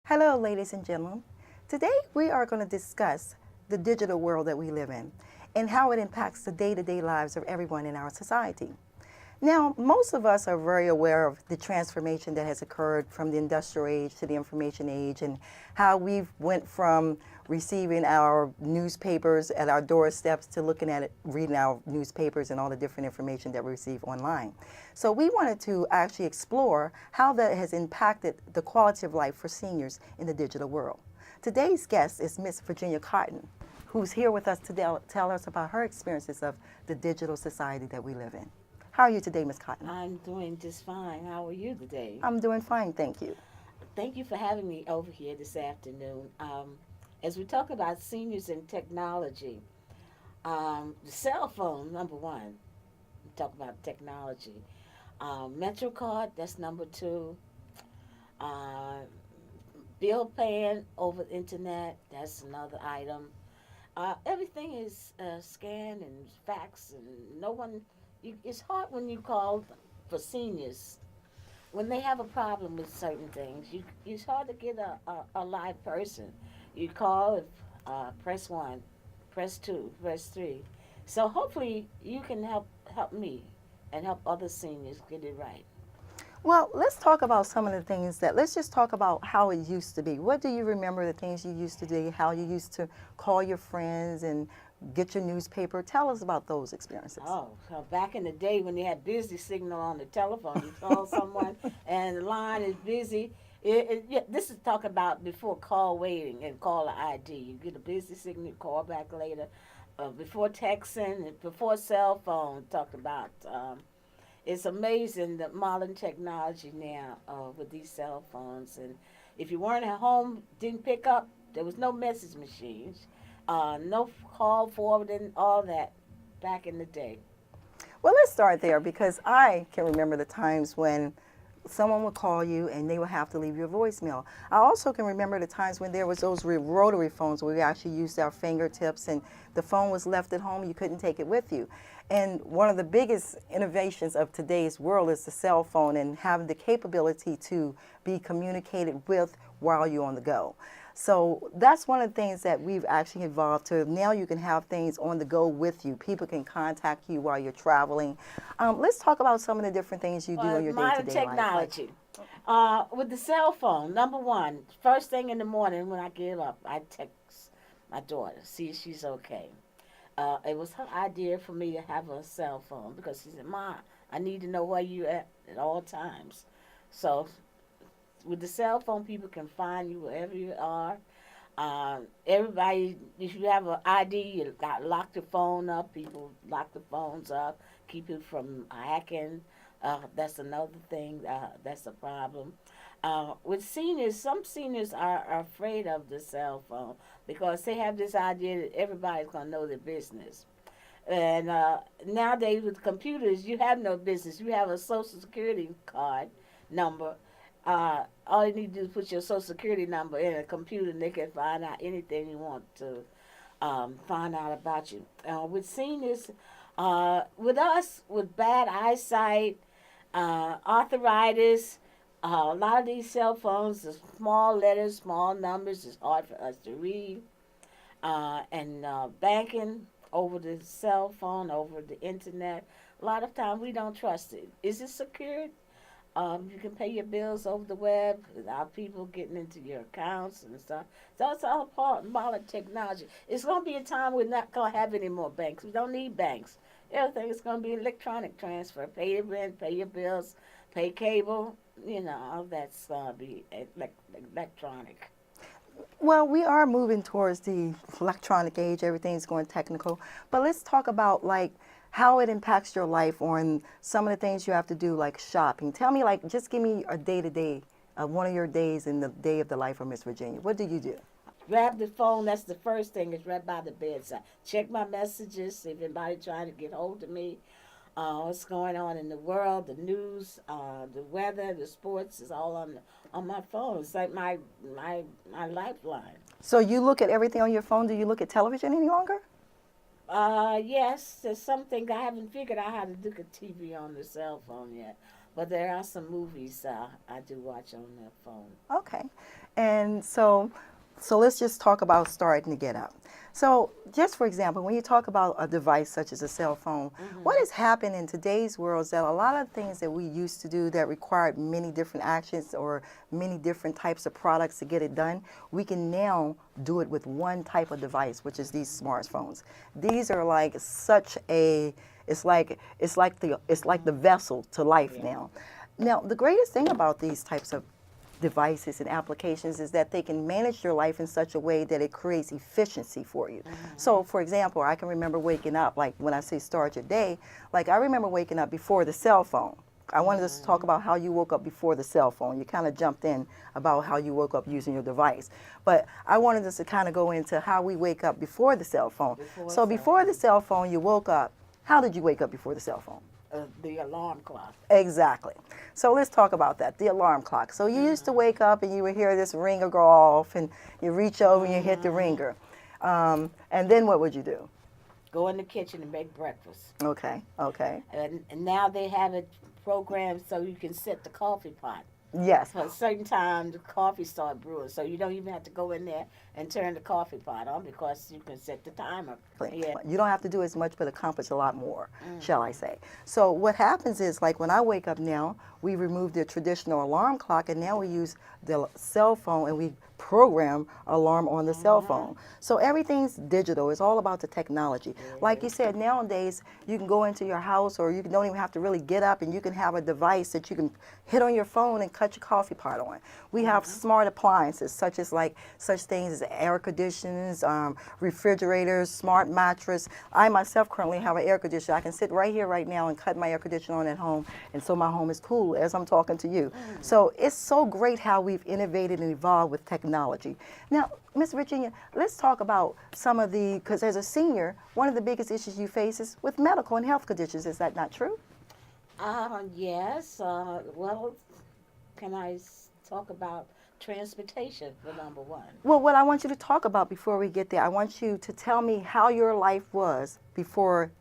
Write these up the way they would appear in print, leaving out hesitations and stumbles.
Hello, ladies and gentlemen. Today we are going to discuss the digital world that we live in and how it impacts the day-to-day lives of everyone in our society. Now, most of us are very aware of the transformation that has occurred from the industrial age to the information age and how we've went from receiving our newspapers at our doorsteps to looking at it, reading our newspapers and all the different information that we receive online. So we wanted to actually explore how that has impacted the quality of life for seniors in the digital world. Today's guest is Miss Virginia Cotton, who's here with us to tell us about her experiences of the digital society that we live in. How are you today, Ms. Cotton? I'm doing just fine. How are you today? I'm doing fine, thank you. Thank you for having me over here this afternoon. As we talk about seniors and technology, the cell phone, number one, we talk about technology. MetroCard, that's number two. Uh, Bill paying over the internet, that's another item. Everything is scanned and faxed, and no one, it's hard when you call for seniors when they have a problem with certain things, it's hard to get a live person. You call, press one, press two, press three. So hopefully you can help me and help other seniors get it right. Well, let's talk about some of the things let's just talk about how it used to be. What do you remember the things you used to do, how you used to call your friends and get your newspaper? Tell us about those experiences. Oh, so back in the day when you had busy signal on the telephone, you call someone and the line is busy. This is talk about before call waiting and caller ID. You get a busy signal, you call back later. Before texting and before cell phone, talked about. It's amazing the modern technology now with these cell phones. And if you weren't at home, didn't pick up, there was no message machines, no call forwarding, all that back in the day. Well, let's start there because I can remember the times when someone would call you and they would have to leave you a voicemail. I also can remember the times when there was those rotary phones where we actually used our fingertips and the phone was left at home, you couldn't take it with you. And one of the biggest innovations of today's world is the cell phone and having the capability to be communicated with while you're on the go. So that's one of the things that we've actually evolved to. Now you can have things on the go with you. People can contact you while you're traveling. Let's talk about some of the different things you do in your Modern day-to-day life. technology. With the cell phone, number one, first thing in the morning when I get up, I text my daughter, see if she's okay. It was her idea for me to have a cell phone because she said, "Ma, I need to know where you at all times." So with the cell phone, people can find you wherever you are. Everybody, if you have an ID, you got lock the phone up. People lock the phones up, keep it from hacking. That's another thing. That's a problem. With seniors, some seniors are afraid of the cell phone because they have this idea that everybody's going to know their business. And nowadays with computers, you have no business. You have a social security card number. All you need to do is put your social security number in a computer and they can find out anything you want to find out about you. With seniors, with us, with bad eyesight, arthritis, a lot of these cell phones, the small letters, small numbers, it's hard for us to read. And banking over the cell phone, over the internet, a lot of times we don't trust it. Is it secured? You can pay your bills over the web without people getting into your accounts and stuff. So it's all part of modern technology. It's going to be a time we're not going to have any more banks. We don't need banks. Everything is going to be electronic transfer. Pay your rent, pay your bills, pay cable. All that's going to be electronic. Well, we are moving towards the electronic age. Everything's going technical. But let's talk about how it impacts your life on some of the things you have to do, like shopping. Tell me, just give me a day-to-day of one of your days in the day of the life of Miss Virginia. What do you do? Grab the phone. That's the first thing. It's right by the bedside. Check my messages. See if anybody trying to get hold of me. What's going on in the world, the news, the weather, the sports is all on my phone. It's like my lifeline. So you look at everything on your phone. Do you look at television any longer? Yes, there's something I haven't figured out how to do a TV on the cell phone yet. But there are some movies I do watch on the phone. Okay. And so let's just talk about starting to get up. So just for example, when you talk about a device such as a cell phone, what has happened in today's world is that a lot of things that we used to do that required many different actions or many different types of products to get it done, we can now do it with one type of device, which is these smartphones. These are like such a it's like the vessel to life Yeah. now. Now, the greatest thing about these types of devices and applications is that they can manage your life in such a way that it creates efficiency for you. So, for example, I can remember waking up, like when I say start your day, like I remember waking up before the cell phone. I wanted us to talk about how you woke up before the cell phone. You kind of jumped in about how you woke up using your device. But I wanted us to kind of go into how we wake up before the cell phone. Before So cell before the phone. cell phone, you woke up. How did you wake up before the cell phone? The alarm clock. Exactly. So let's talk about that, the alarm clock. So you used to wake up and you would hear this ringer go off and you reach over and you hit the ringer. And then what would you do? Go in the kitchen and make breakfast. Okay, okay. And now they have it programmed so you can set the coffee pot. Yes. For a certain time, the coffee start brewing, so you don't even have to go in there and turn the coffee pot on because you can set the timer. Yeah. You don't have to do as much but accomplish a lot more, shall I say. So what happens is, like when I wake up now, we remove the traditional alarm clock and now we use the cell phone and we program alarm on the cell phone. So everything's digital. It's all about the technology. Like you said, nowadays you can go into your house or you don't even have to really get up and you can have a device that you can hit on your phone and cut your coffee pot on. We have smart appliances such things as air conditioners, refrigerators, smart mattress. I myself currently have an air conditioner. I can sit right here right now and cut my air conditioner on at home, and so my home is cool as I'm talking to you. So it's so great how we've innovated and evolved with technology. Now, Miss Virginia, let's talk about some of because as a senior, one of the biggest issues you face is with medical and health conditions. Is that not true? Yes. Well, can I talk about transportation for number one? Well, what I want you to talk about before we get there, I want you to tell me how your life was before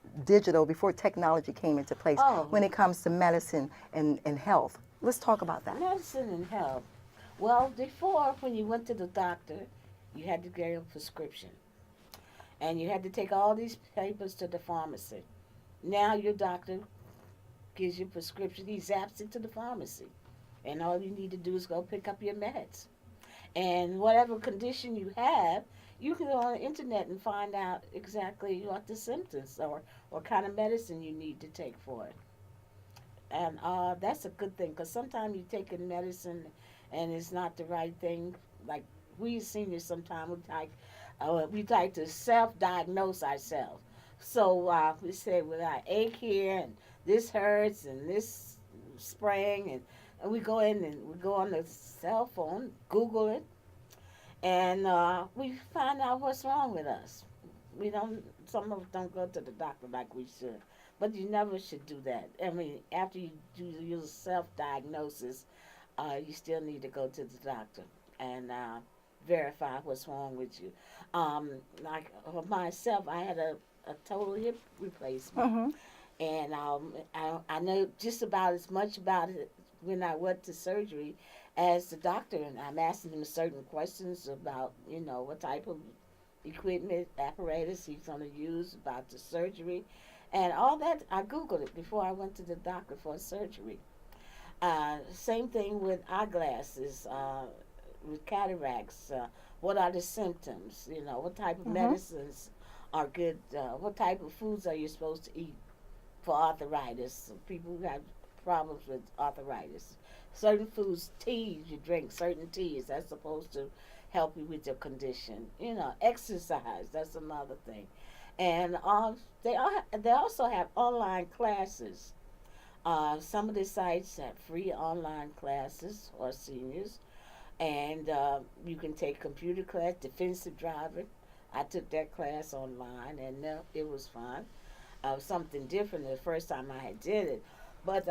before technology came into place when it comes to medicine and health. Let's talk about that. Medicine and health. Well, before, when you went to the doctor, you had to get a prescription. And you had to take all these papers to the pharmacy. Now your doctor gives you a prescription, he zaps it to the pharmacy. And all you need to do is go pick up your meds. And whatever condition you have, you can go on the internet and find out exactly what the symptoms or what kind of medicine you need to take for it. And that's a good thing because sometimes you take a medicine and it's not the right thing. Like we seniors sometimes we like to self-diagnose ourselves. So we say, well, I ache here and this hurts and this spraying and we go in and we go on the cell phone, Google it, and we find out what's wrong with us. Some of us don't go to the doctor like we should, but you never should do that. I mean, after you do your self-diagnosis, you still need to go to the doctor and verify what's wrong with you. Like myself, I had a total hip replacement. And I know just about as much about it when I went to surgery as the doctor. And I'm asking him certain questions about, what type of equipment, apparatus he's going to use, about the surgery. And all that, I Googled it before I went to the doctor for surgery. Same thing with eyeglasses, with cataracts. What are the symptoms? What type of medicines are good? What type of foods are you supposed to eat for arthritis? People who have problems with arthritis. Certain foods, teas, you drink certain teas, that's supposed to help you with your condition. Exercise, that's another thing. And they also have online classes. Some of the sites have free online classes for seniors. And you can take computer class, defensive driving. I took that class online, and it was fun. Something different the first time I had did it. But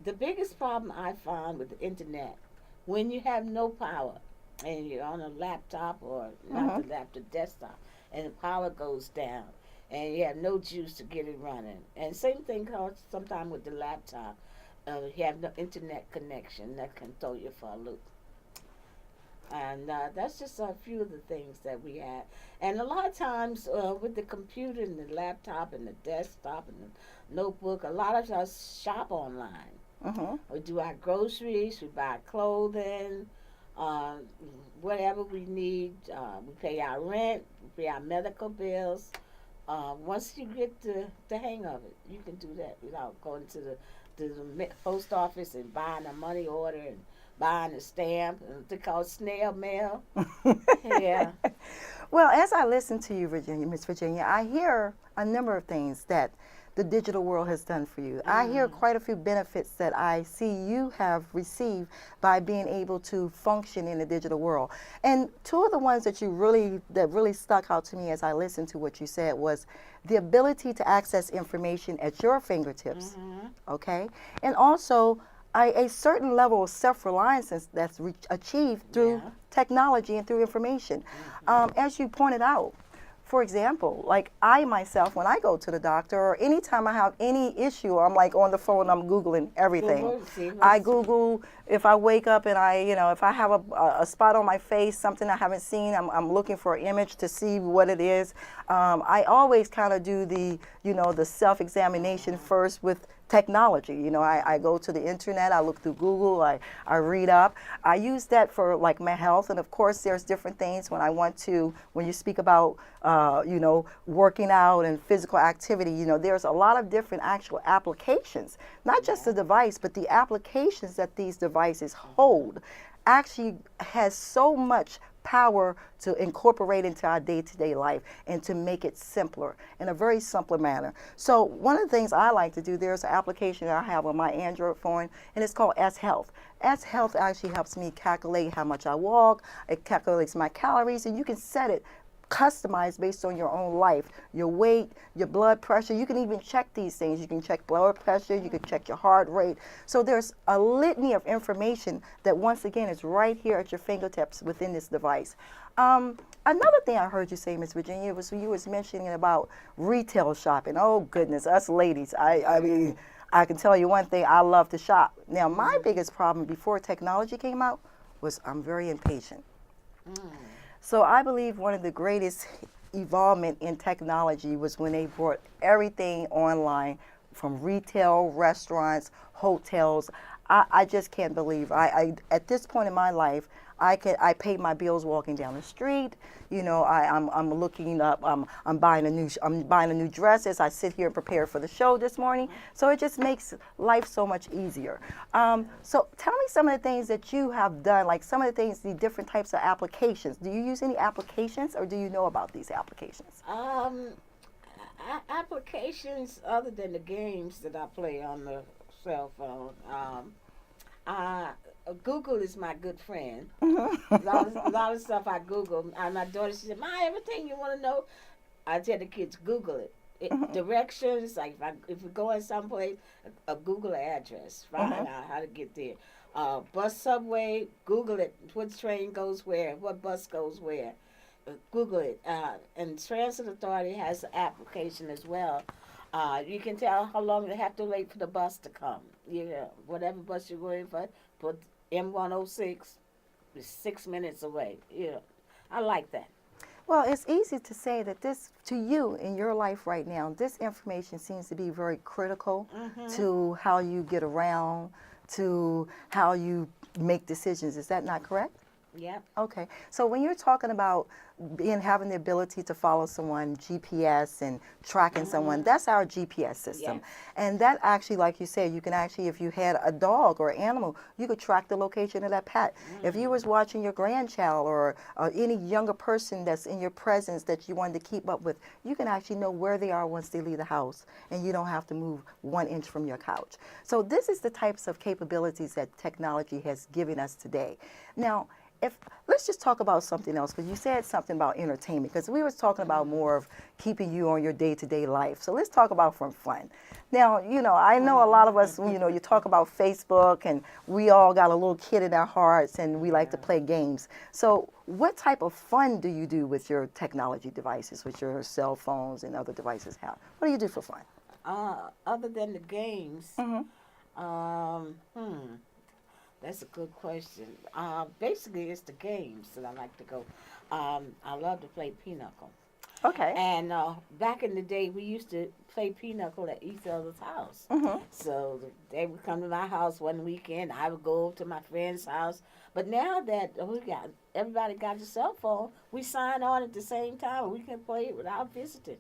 the biggest problem I found with the internet, when you have no power, and you're on a laptop or not the laptop, desktop, and the power goes down, and you have no juice to get it running. And same thing comes sometimes with the laptop. you have no internet connection, that can throw you for a loop. And that's just a few of the things that we have. And a lot of times with the computer and the laptop and the desktop and the notebook, a lot of us shop online. Mm-hmm. We do our groceries, we buy clothing, uh, whatever we need. We pay our rent, we pay our medical bills. Once you get the hang of it, you can do that without going to the post office and buying a money order and buying a stamp. They call it snail mail. Yeah. Well, as I listen to you, Virginia, Miss Virginia, I hear a number of things that the digital world has done for you. I hear quite a few benefits that I see you have received by being able to function in the digital world. And two of the ones that really stuck out to me as I listened to what you said was the ability to access information at your fingertips, okay? And also a certain level of self-reliance that's achieved through technology and through information. As you pointed out, for example, like I myself, when I go to the doctor or anytime I have any issue, I'm like on the phone, I'm Googling everything. I Google if I wake up and if I have a spot on my face, something I haven't seen, I'm looking for an image to see what it is. I always kind of do the self-examination first with technology. I go to the internet, I look through Google, I read up. I use that for like my health, and of course there's different things when you speak about working out and physical activity, there's a lot of different actual applications, not just the device, but the applications that these devices hold actually has so much power to incorporate into our day-to-day life and to make it simpler in a very simpler manner. So one of the things I like to do, there's an application that I have on my Android phone, and it's called S Health. S Health actually helps me calculate how much I walk. It calculates my calories, and you can set it customized based on your own life, your weight, your blood pressure. You can even check these things. You can check blood pressure, you can check your heart rate. So there's a litany of information that once again is right here at your fingertips within this device. Another thing I heard you say, Miss Virginia, was when you was mentioning about retail shopping. Oh goodness, us ladies, I mean, I can tell you one thing, I love to shop. Now my biggest problem before technology came out was I'm very impatient. So I believe one of the greatest evolvement in technology was when they brought everything online, from retail, restaurants, hotels. I just can't believe. I at this point in my life, I pay my bills walking down the street. I'm looking up. I'm buying a new dress as I sit here and prepare for the show this morning. So it just makes life so much easier. So tell me some of the things that you have done, like some of the things, the different types of applications. Do you use any applications, or do you know about these applications? Applications other than the games that I play on the cell phone. Google is my good friend. A lot of stuff I Google. My daughter, she said, "Ma, everything you want to know," I tell the kids, Google it. Directions, like if we're going someplace, Google the address, find out how to get there. Bus, subway, Google it. What train goes where? What bus goes where? Google it. And Transit Authority has an application as well. You can tell how long they have to wait for the bus to come. Whatever bus you're going for, put M106 is 6 minutes away. I like that. Well, it's easy to say that this, to you in your life right now, this information seems to be very critical to how you get around, to how you make decisions. Is that not correct? Yeah. Okay. So when you're talking about having the ability to follow someone, GPS and tracking someone, that's our GPS system. Yes. And that actually, like you said, you can actually, if you had a dog or animal, you could track the location of that pet. If you was watching your grandchild or any younger person that's in your presence that you wanted to keep up with, you can actually know where they are once they leave the house, and you don't have to move 1 inch from your couch. So this is the types of capabilities that technology has given us today. Now, let's just talk about something else, because you said something about entertainment, because we was talking about more of keeping you on your day-to-day life. So let's talk about from fun. Now, I know a lot of us, you talk about Facebook, and we all got a little kid in our hearts, and we like to play games. So what type of fun do you do with your technology devices, with your cell phones and other devices? What do you do for fun? Other than the games, Um, hmm, that's a good question. Basically, it's the games that I like to go. I love to play pinochle. Okay. And back in the day, we used to play pinochle at each other's house. Mhm. So they would come to my house one weekend. I would go over to my friend's house. But now that we got everybody got a cell phone, we sign on at the same time. We can play it without visiting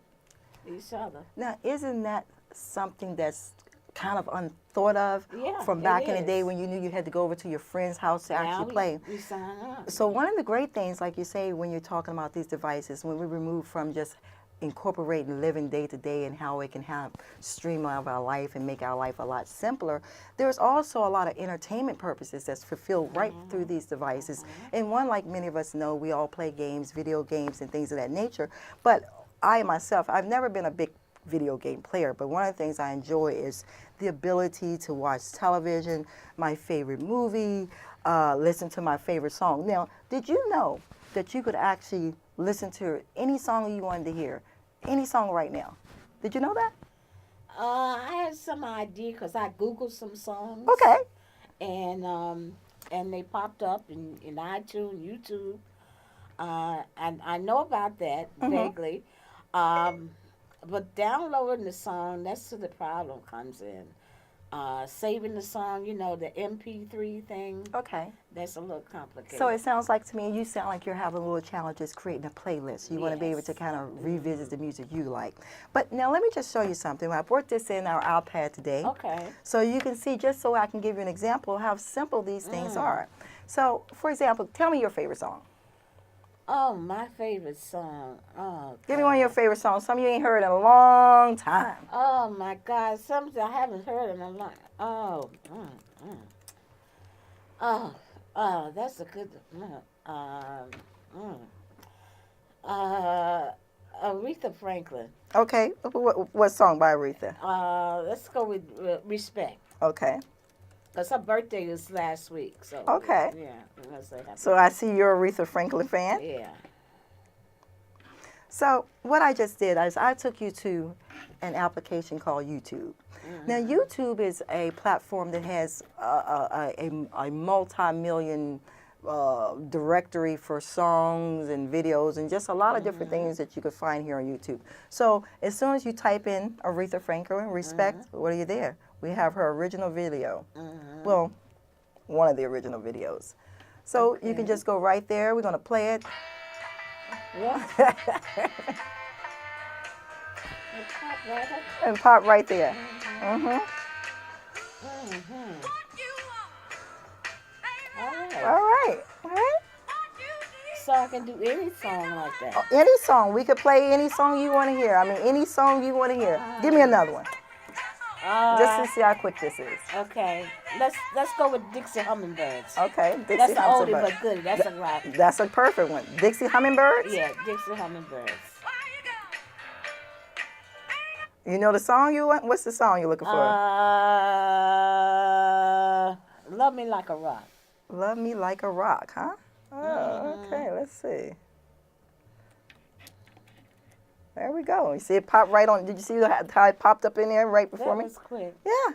each other. Now, isn't that something that's kind of unthought of Yeah, from it back in the day is. when you knew you had to go over to your friend's house to Now actually play? we sign on. So one of the great things, like you say, when you're talking about these devices, when we remove from just incorporating living day to day and how it can have streamline our life and make our life a lot simpler, there's also a lot of entertainment purposes that's fulfilled right through these devices. And one, like many of us know, we all play games, video games, and things of that nature. But I myself, I've never been a big video game player, but one of the things I enjoy is the ability to watch television, my favorite movie, listen to my favorite song. Now, did you know that you could actually listen to any song you wanted to hear, any song right now? Did you know that? I had some idea because I googled some songs. Okay. And they popped up in iTunes, YouTube. And I know about that vaguely. Um, but downloading the song, that's where the problem comes in. Saving the song, the MP3 thing, Okay. that's a little complicated. So it sounds like to me, you sound like you're having little challenges creating a playlist. You want to be able to Yes. kind of revisit the music you like. But now let me just show you something. I brought this in our iPad today. Okay. So you can see, just so I can give you an example of how simple these things are. So, for example, tell me your favorite song. Oh, my favorite song. Oh, Give me one of your God. favorite songs, some you ain't heard in a long time. Oh, my God. Something I haven't heard in a long. Oh. Oh, that's a good. Mm. Aretha Franklin. Okay, what song by Aretha? Let's go with Respect. Okay, Because her birthday was last week. So. Okay. Yeah. Let's say happy. so I see you're a Aretha Franklin fan. Yeah. So what I just did is I took you to an application called YouTube. Now, YouTube is a platform that has a multi-million directory for songs and videos and just a lot of different things that you could find here on YouTube. So as soon as you type in Aretha Franklin, Respect, what are you there? We have her original video. Well, one of the original videos. So you can just go right there. We're going to play it. Yeah. And pop right there. Mm-hmm. All right. All right. So I can do any song like that. Any song. We could play any song you want to hear. I mean, any song you want to hear. Give me another one. Just to see how quick this is. Okay. Let's go with Dixie Hummingbirds. Okay. Dixie That's an oldie Hummingbird. but goodie. That's a rock. That's a perfect one. Dixie Hummingbirds? Yeah, Dixie Hummingbirds. You know the song you want? What's the song you're looking for? Love Me Like a Rock. Love Me Like a Rock, huh? Oh, okay. Let's see. There we go. You see it pop right on. Did you see how it popped up in there right before That me? was quick. Yeah.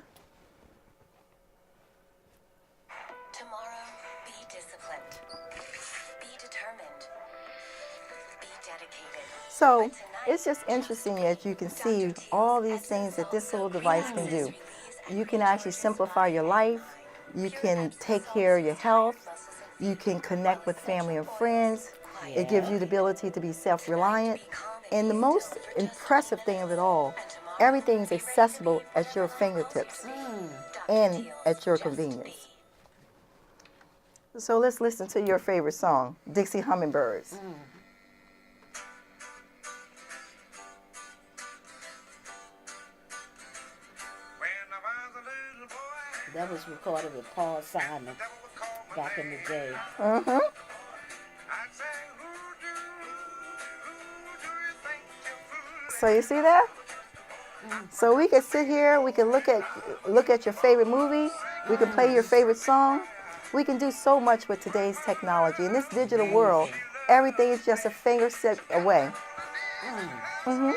Tomorrow, be disciplined. Be determined. Be dedicated. So it's just interesting that you can see all these things that this little device can do. You can actually simplify your life. You can take care of your health. You can connect with family and friends. It gives you the ability to be self-reliant. And the most impressive thing of it all, everything's accessible at your fingertips and at your convenience. So let's listen to your favorite song, Dixie Hummingbirds. That was recorded with Paul Simon back in the day. Mm-hmm. So you see that? So we can sit here, we can look at your favorite movie, we can play your favorite song. We can do so much with today's technology. In this digital world, everything is just a finger step away. Mm-hmm.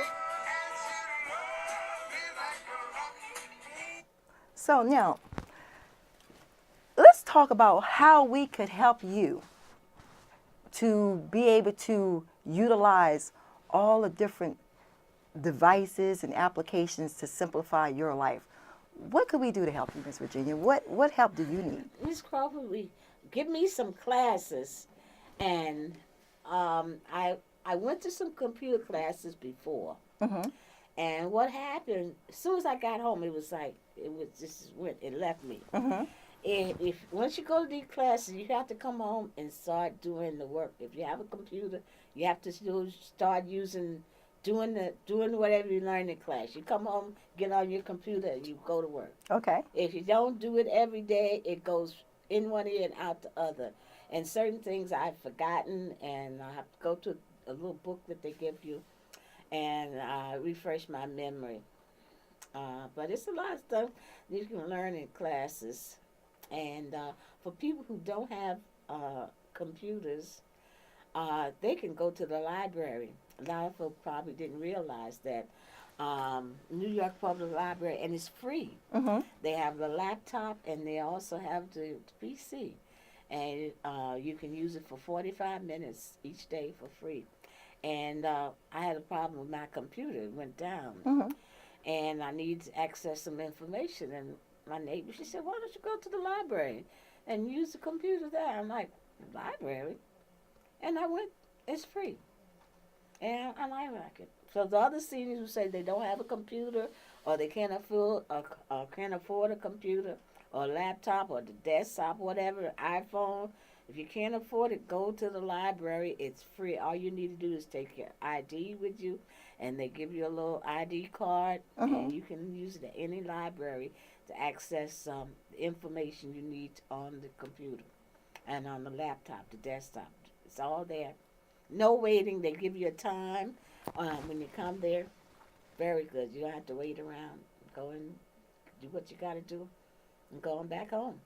So now, talk about how we could help you to be able to utilize all the different devices and applications to simplify your life. What could we do to help you, Miss Virginia? What help do you need? Miss Crawford, give me some classes, and I went to some computer classes before, Mm-hmm. and what happened as soon as I got home, it left me. Mm-hmm. If once you go to these classes, you have to come home and start doing the work. If you have a computer, you have to start doing whatever you learn in class. You come home, get on your computer, and you go to work. Okay. If you don't do it every day, it goes in one ear and out the other. And certain things I've forgotten, and I have to go to a little book that they give you and refresh my memory. But it's a lot of stuff you can learn in classes. And for people who don't have computers, they can go to the library. A lot of folks probably didn't realize that New York Public Library, and it's free. Mm-hmm. They have the laptop, and they also have the PC. And you can use it for 45 minutes each day for free. And I had a problem with my computer. It went down. Mm-hmm. And I need to access some information. And my neighbor, she said, why don't you go to the library and use the computer there? I'm like, library? And I went, it's free. And I like it. So the other seniors who say they don't have a computer, or they can't afford a computer or a laptop or the desktop, whatever, iPhone, if you can't afford it, go to the library. It's free. All you need to do is take your ID with you, and they give you a little ID card, and you can use it at any library to access the information you need on the computer and on the laptop, the desktop. It's all there. No waiting. They give you a time when you come there. Very good. You don't have to wait around. Go and do what you got to do and go on back home.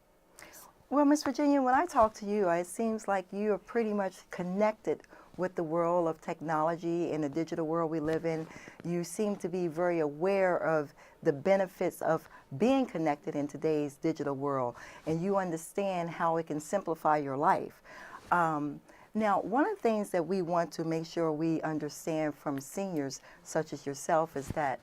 Well, Miss Virginia, when I talk to you, it seems like you are pretty much connected with the world of technology and the digital world we live in. You seem to be very aware of the benefits of being connected in today's digital world, and you understand how it can simplify your life. Now, one of the things that we want to make sure we understand from seniors such as yourself is that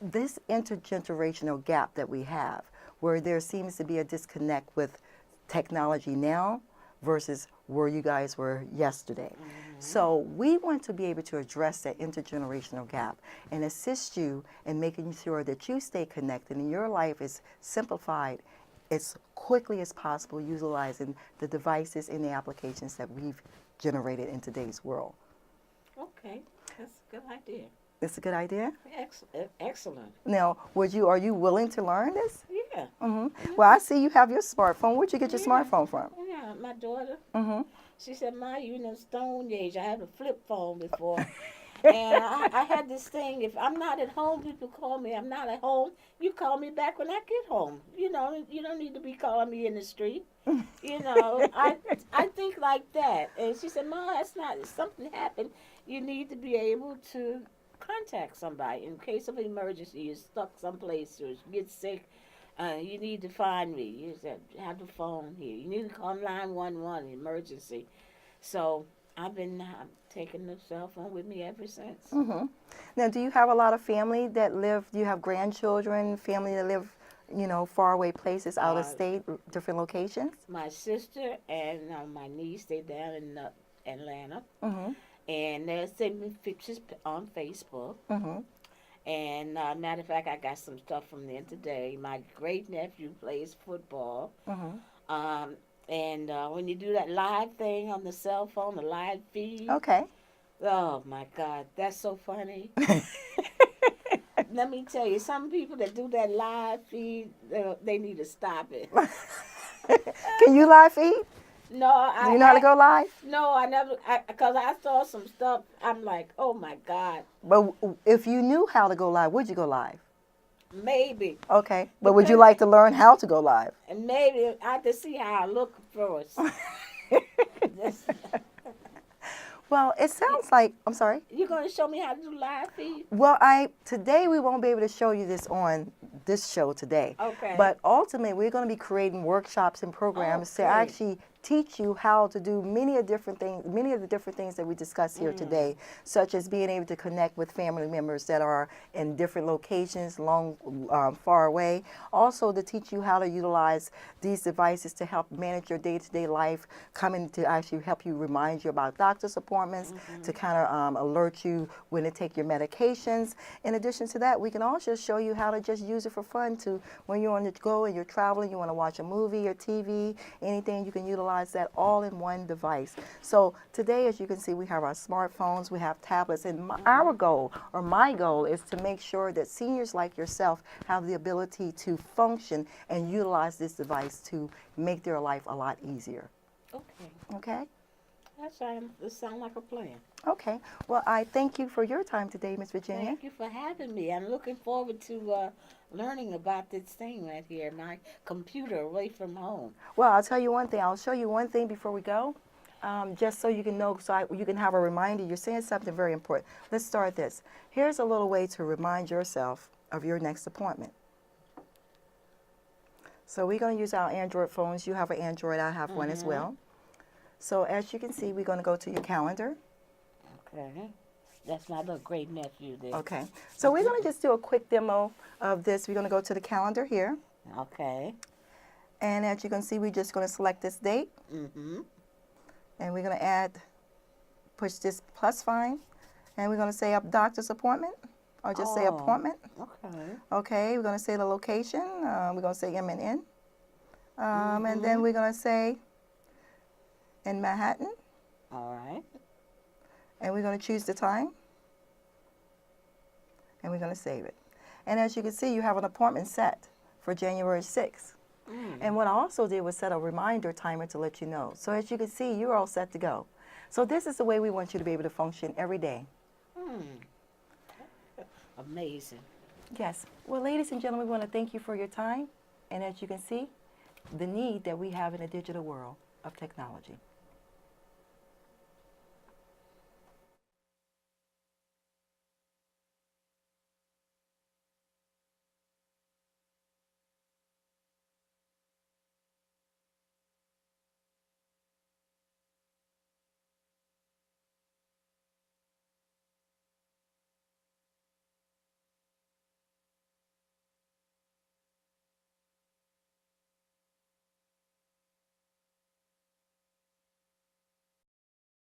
this intergenerational gap that we have, where there seems to be a disconnect with technology now versus where you guys were yesterday. Mm-hmm. So we want to be able to address that intergenerational gap and assist you in making sure that you stay connected and your life is simplified as quickly as possible, utilizing the devices and the applications that we've generated in today's world. Okay, that's a good idea. It's a good idea? Excellent. Now, are you willing to learn this? Yeah. Mm-hmm. Well, I see you have your smartphone. Where'd you get your smartphone from? Yeah, my daughter. Mm-hmm. She said, Ma, you in the Stone Age. I had a flip phone before. And I had this thing, if I'm not at home, people call me. I'm not at home, you call me back when I get home. You know, you don't need to be calling me in the street. You know, I think like that. And she said, Ma, that's not, if something happened, you need to be able to contact somebody. In case of an emergency, you're stuck someplace or you get sick, you need to find me. You said, have the phone here. You need to call 911, emergency. So I've been taking the cell phone with me ever since. Mm-hmm. Now, do you have a lot of family that live, do you have grandchildren, family that live, far away places, out of state, different locations? My sister and my niece, they down in Atlanta. Mm-hmm. And they're sending me pictures on Facebook. Mm-hmm. And matter of fact, I got some stuff from them today. My great nephew plays football. Mm-hmm. And when you do that live thing on the cell phone, the live feed. Okay. Oh my God, that's so funny. Let me tell you, some people that do that live feed, they need to stop it. Can you live feed? No, Do you know how to go live? No, I never, because I saw some stuff. I'm like, oh my God. But if you knew how to go live, would you go live? Maybe. Okay. But would you like to learn how to go live? And maybe I have to see how I look first. Well, it sounds like, I'm sorry. You going to show me how to do live feed? Well, today we won't be able to show you this on this show today. Okay. But ultimately, we're going to be creating workshops and programs to great. actually teach you how to do many of the different things that we discussed here today, such as being able to connect with family members that are in different locations, far away. Also, to teach you how to utilize these devices to help manage your day-to-day life, coming to actually help you remind you about doctor's appointments, to kind of alert you when to take your medications. In addition to that, we can also show you how to just use it for fun to when you're on the go and you're traveling, you want to watch a movie or TV, anything, you can utilize that all in one device. So today, as you can see, we have our smartphones, we have tablets, and our goal, or my goal, is to make sure that seniors like yourself have the ability to function and utilize this device to make their life a lot easier. Okay. Okay? That sounds like a plan. Okay. Well, I thank you for your time today, Miss Virginia. Thank you for having me. I'm looking forward to learning about this thing right here, my computer away from home. Well, I'll tell you one thing. I'll show you one thing before we go, just so you can know, you can have a reminder. You're saying something very important. Let's start this. Here's a little way to remind yourself of your next appointment. So we're going to use our Android phones. You have an Android. I have one as well. So as you can see, we're going to go to your calendar. Okay. That's my little great nephew there. Okay. So we're going to just do a quick demo of this. We're going to go to the calendar here. Okay. And as you can see, we're just going to select this date. Mm-hmm. And we're going to push this plus sign. And we're going to say doctor's appointment. Or just say appointment. Okay. Okay, we're going to say the location. We're going to say MNN. And then we're going to say in Manhattan. All right. And we're going to choose the time. And we're going to save it. And as you can see, you have an appointment set for January 6th. And what I also did was set a reminder timer to let you know. So as you can see, you're all set to go. So this is the way we want you to be able to function every day. Amazing. Yes. Well, ladies and gentlemen, we want to thank you for your time. And as you can see, the need that we have in a digital world of technology.